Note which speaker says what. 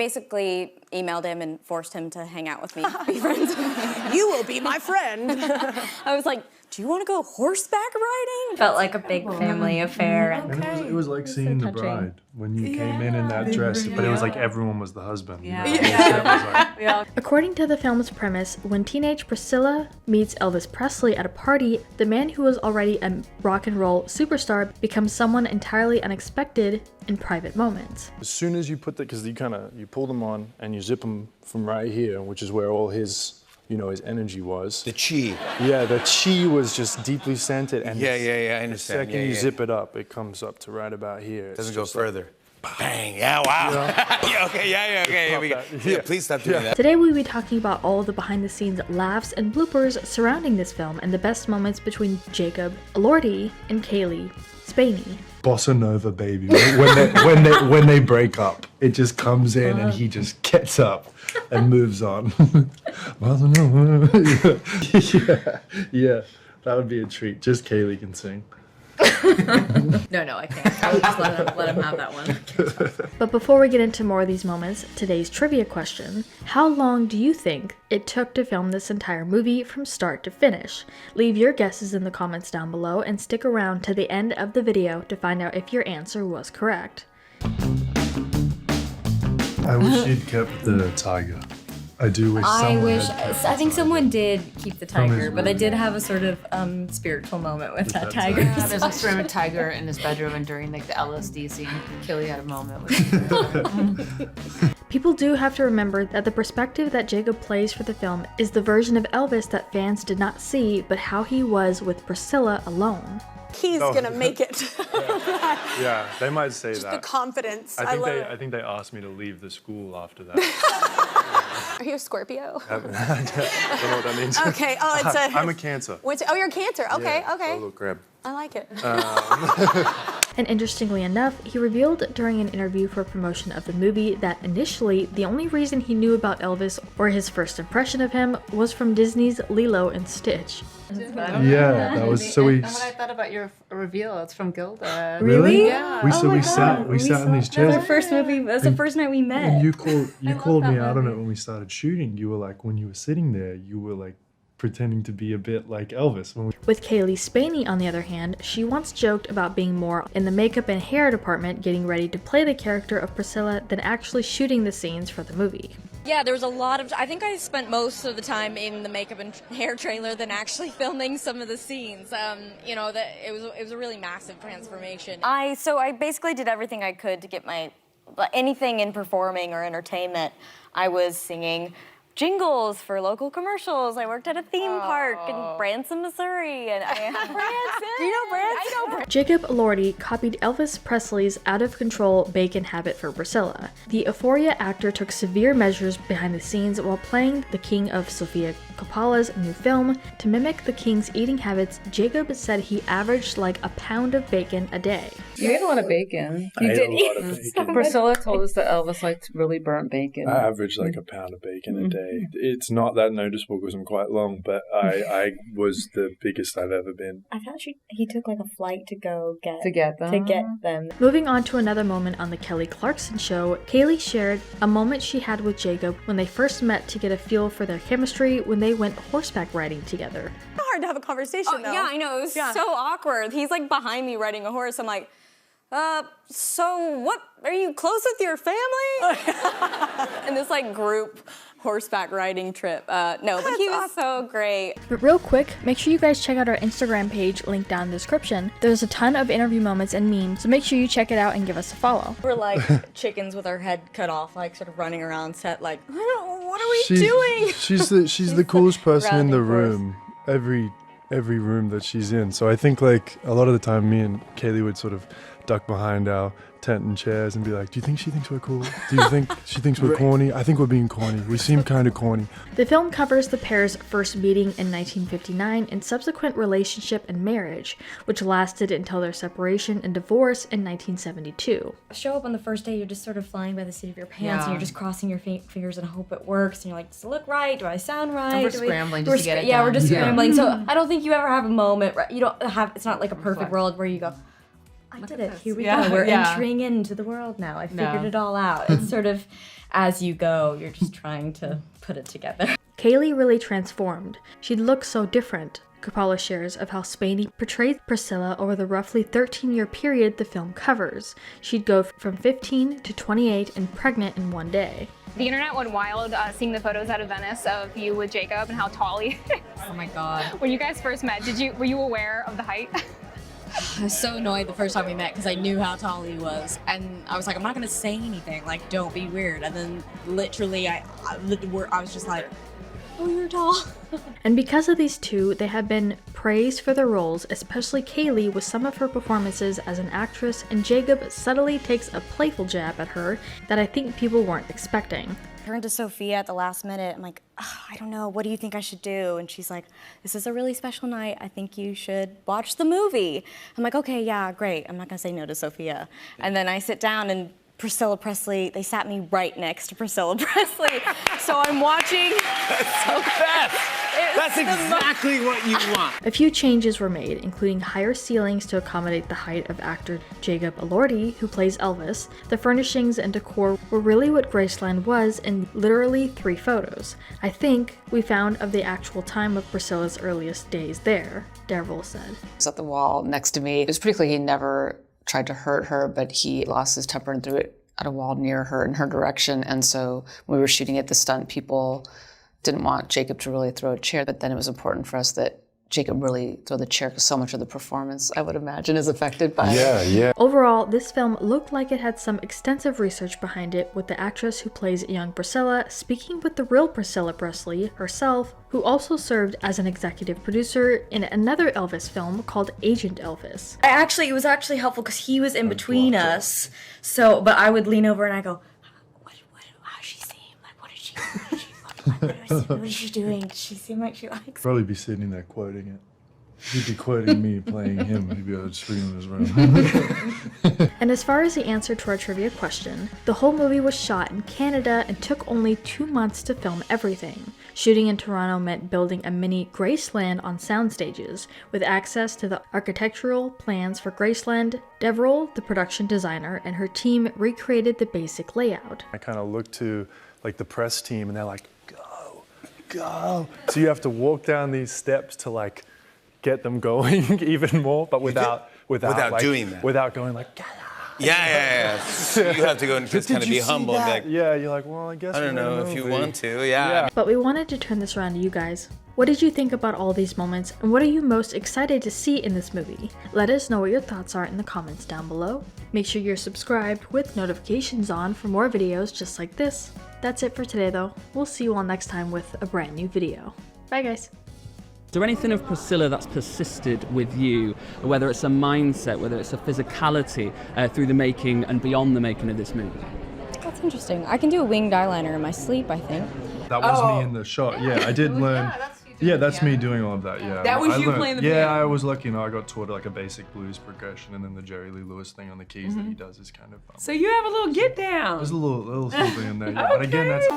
Speaker 1: basically emailed him and forced him to hang out with me, be friends with me.
Speaker 2: You will be my friend.
Speaker 1: I was like, do you want to go horseback riding?
Speaker 3: Felt like a big family affair.
Speaker 4: And it was like seeing the bride when you came in that dress, but it was like everyone was the husband.
Speaker 5: According to the film's premise, when teenage Priscilla meets Elvis Presley at a party, the man who was already a rock and roll superstar becomes someone entirely unexpected in private moments.
Speaker 4: As soon as you put because you pull them on and you zip them from right here, which is where all his his energy was.
Speaker 6: The chi.
Speaker 4: Yeah, the chi was just deeply centered. And
Speaker 6: I understand.
Speaker 4: The second you zip it up, it comes up to right about here.
Speaker 6: Doesn't go further. Bang, yeah, wow. Okay, please stop doing that.
Speaker 5: Today we'll be talking about all the behind-the-scenes laughs and bloopers surrounding this film and the best moments between Jacob Elordi and Cailee Spaeny.
Speaker 4: Bossa Nova, baby. When they break up, it just comes in and he just gets up and moves on. yeah, that would be a treat. Just Cailee can sing.
Speaker 3: No, I can't. I would just let him have that one.
Speaker 5: But before we get into more of these moments, today's trivia question: how long do you think it took to film this entire movie from start to finish? Leave your guesses in the comments down below and stick around to the end of the video to find out if your answer was correct.
Speaker 4: I wish you'd kept the tiger. I do wish someone had kept
Speaker 3: I think
Speaker 4: the
Speaker 3: someone did keep the tiger,
Speaker 4: his
Speaker 3: but I
Speaker 4: movie.
Speaker 3: did have a sort of spiritual moment with that tiger.
Speaker 7: Yeah, there's a ceramic tiger in his bedroom, and during like the LSD scene, Cailee had a moment with
Speaker 5: People do have to remember that the perspective that Jacob plays for the film is the version of Elvis that fans did not see, but how he was with Priscilla alone.
Speaker 2: He's gonna make it.
Speaker 4: Yeah, they might say
Speaker 2: Just
Speaker 4: that.
Speaker 2: the confidence.
Speaker 4: I think they asked me to leave the school after that.
Speaker 2: Are you a Scorpio?
Speaker 4: I don't know what that means.
Speaker 2: Okay. Oh, it's a.
Speaker 4: I'm a Cancer.
Speaker 2: Oh, you're a Cancer. Okay.
Speaker 4: Yeah,
Speaker 2: Okay.
Speaker 4: little crab.
Speaker 2: I like it.
Speaker 5: And interestingly enough, he revealed during an interview for promotion of the movie that initially the only reason he knew about Elvis or his first impression of him was from Disney's Lilo and Stitch.
Speaker 4: Yeah, that was so we.
Speaker 7: And when I thought about your reveal, it's from Gilda.
Speaker 5: Really?
Speaker 7: Yeah.
Speaker 4: We sat in these chairs.
Speaker 3: That's our first movie. That's the first night we met.
Speaker 4: And you called me out on it when we started shooting. You were like, when you were sitting there, you were like pretending to be a bit like Elvis.
Speaker 5: With Cailee Spaeny, on the other hand, she once joked about being more in the makeup and hair department getting ready to play the character of Priscilla than actually shooting the scenes for the movie.
Speaker 1: Yeah, there was a lot of, I think I spent most of the time in the makeup and hair trailer than actually filming some of the scenes. It was a really massive transformation. So I basically did everything I could to get anything in performing or entertainment. I was singing jingles for local commercials. I worked at a theme park in Branson, Missouri. And Branson? Do you know Branson? I know Branson.
Speaker 5: Jacob Elordi copied Elvis Presley's out-of-control bacon habit for Priscilla. The Euphoria actor took severe measures behind the scenes while playing the king of Sofia Coppola's new film. To mimic the king's eating habits, Jacob said he averaged like a pound of bacon a day.
Speaker 7: You ate a lot of bacon.
Speaker 4: I ate a lot of bacon.
Speaker 7: Priscilla told us that Elvis liked really burnt bacon.
Speaker 4: I average like a pound of bacon a day. It's not that noticeable because I'm quite long, but I was the biggest I've ever been.
Speaker 3: I thought he took like a flight to go get them.
Speaker 5: Moving on to another moment on the Kelly Clarkson show, Cailee shared a moment she had with Jacob when they first met to get a feel for their chemistry when they went horseback riding together.
Speaker 2: It's hard to have a conversation though.
Speaker 1: Yeah, I know. It was so awkward. He's like behind me riding a horse. I'm like, so what? Are you close with your family? And this like group horseback riding trip. No, but he was so great.
Speaker 5: But real quick, make sure you guys check out our Instagram page, linked down in the description. There's a ton of interview moments and memes, so make sure you check it out and give us a follow.
Speaker 1: We're like chickens with our head cut off, like sort of running around set, like, what are we doing?
Speaker 4: She's the coolest person in the
Speaker 1: rounding
Speaker 4: room. Every room that she's in. So I think like a lot of the time me and Cailee would sort of duck behind our tent and chairs and be like, do you think she thinks we're cool? Do you think she thinks we're corny? I think we're being corny. We seem kind of corny.
Speaker 5: The film covers the pair's first meeting in 1959 and subsequent relationship and marriage, which lasted until their separation and divorce in 1972.
Speaker 3: Show up on the first day, you're just sort of flying by the seat of your pants, and you're just crossing your fingers and hope it works. And you're like, does it look right? Do I sound right?
Speaker 7: And we're scrambling just to get it
Speaker 3: Yeah,
Speaker 7: done.
Speaker 3: we're just scrambling. So I don't think you ever have a moment. You don't have. It's not like a perfect world where you go, I did it. Here we
Speaker 7: Yeah,
Speaker 3: go. We're
Speaker 7: yeah.
Speaker 3: entering into the world now. I figured
Speaker 7: No.
Speaker 3: it all out. It's sort of as you go, you're just trying to put it together.
Speaker 5: Cailee really transformed. She'd look so different. Coppola shares of how Spaeny portrayed Priscilla over the roughly 13-year period the film covers. She'd go from 15 to 28 and pregnant in one day.
Speaker 8: The internet went wild seeing the photos out of Venice of you with Jacob and how tall he is.
Speaker 1: Oh my God.
Speaker 8: When you guys first met, were you aware of the height?
Speaker 1: I was so annoyed the first time we met because I knew how tall he was. And I was like, I'm not going to say anything. Like, don't be weird. And then literally, I was just like, oh, you're tall.
Speaker 5: And because of these two, they have been praised for their roles, especially Cailee with some of her performances as an actress, and Jacob subtly takes a playful jab at her that I think people weren't expecting.
Speaker 3: I turned to Sofia at the last minute. I'm like, oh, I don't know, what do you think I should do? And she's like, this is a really special night. I think you should watch the movie. I'm like, okay, yeah, great. I'm not gonna say no to Sofia. And then I sit down and Priscilla Presley, they sat me right next to Priscilla Presley. So I'm watching.
Speaker 6: That's the best. That's exactly what you want.
Speaker 5: A few changes were made, including higher ceilings to accommodate the height of actor Jacob Elordi, who plays Elvis. The furnishings and decor were really what Graceland was in literally 3 photos. I think we found of the actual time of Priscilla's earliest days there, Devril said.
Speaker 7: He was at the wall next to me. It was pretty clear he never tried to hurt her, but he lost his temper and threw it at a wall near her in her direction. And so when we were shooting at the stunt, people didn't want Jacob to really throw a chair, but then it was important for us that Jacob really throw the chair because so much of the performance, I would imagine, is affected by it.
Speaker 6: Yeah.
Speaker 5: Overall, this film looked like it had some extensive research behind it, with the actress who plays young Priscilla speaking with the real Priscilla Presley herself, who also served as an executive producer in another Elvis film called Agent Elvis.
Speaker 3: It was actually helpful because he was in between us. So, but I would lean over and I go, how's she seem? Like, what is she doing? Does she seem like she likes?
Speaker 4: Probably be sitting there quoting it. He'd be quoting me playing him. He'd be screaming in his room.
Speaker 5: And as far as the answer to our trivia question, the whole movie was shot in Canada and took only 2 months to film everything. Shooting in Toronto meant building a mini Graceland on sound stages. With access to the architectural plans for Graceland, Devril, the production designer, and her team recreated the basic layout.
Speaker 4: I kind of look to like the press team and they're like, go. So you have to walk down these steps to like get them going even more, but without like,
Speaker 6: doing that.
Speaker 4: Without going like,
Speaker 6: Yeah. You have to go and just kind of be humble and be like,
Speaker 4: yeah, you're like, well, I guess
Speaker 6: I don't
Speaker 4: we're in a
Speaker 6: know if you
Speaker 4: movie.
Speaker 6: want to. Yeah.
Speaker 5: But we wanted to turn this around to you guys. What did you think about all these moments, and what are you most excited to see in this movie? Let us know what your thoughts are in the comments down below. Make sure you're subscribed with notifications on for more videos just like this. That's it for today though. We'll see you all next time with a brand new video. Bye guys.
Speaker 9: Is there anything of Priscilla that's persisted with you, whether it's a mindset, whether it's a physicality, through the making and beyond the making of this movie?
Speaker 1: That's interesting. I can do a winged eyeliner in my sleep, I think.
Speaker 4: That was me in the shot. Yeah, I did learn. That's me doing all of that. Yeah.
Speaker 7: That was
Speaker 4: I
Speaker 7: you
Speaker 4: learned,
Speaker 7: playing the
Speaker 4: Yeah,
Speaker 7: piano.
Speaker 4: I was lucky. I got taught like a basic blues progression, and then the Jerry Lee Lewis thing on the keys that he does is kind of.
Speaker 7: So you have a little get down.
Speaker 4: There's a little something in there. Yeah. But again, that's.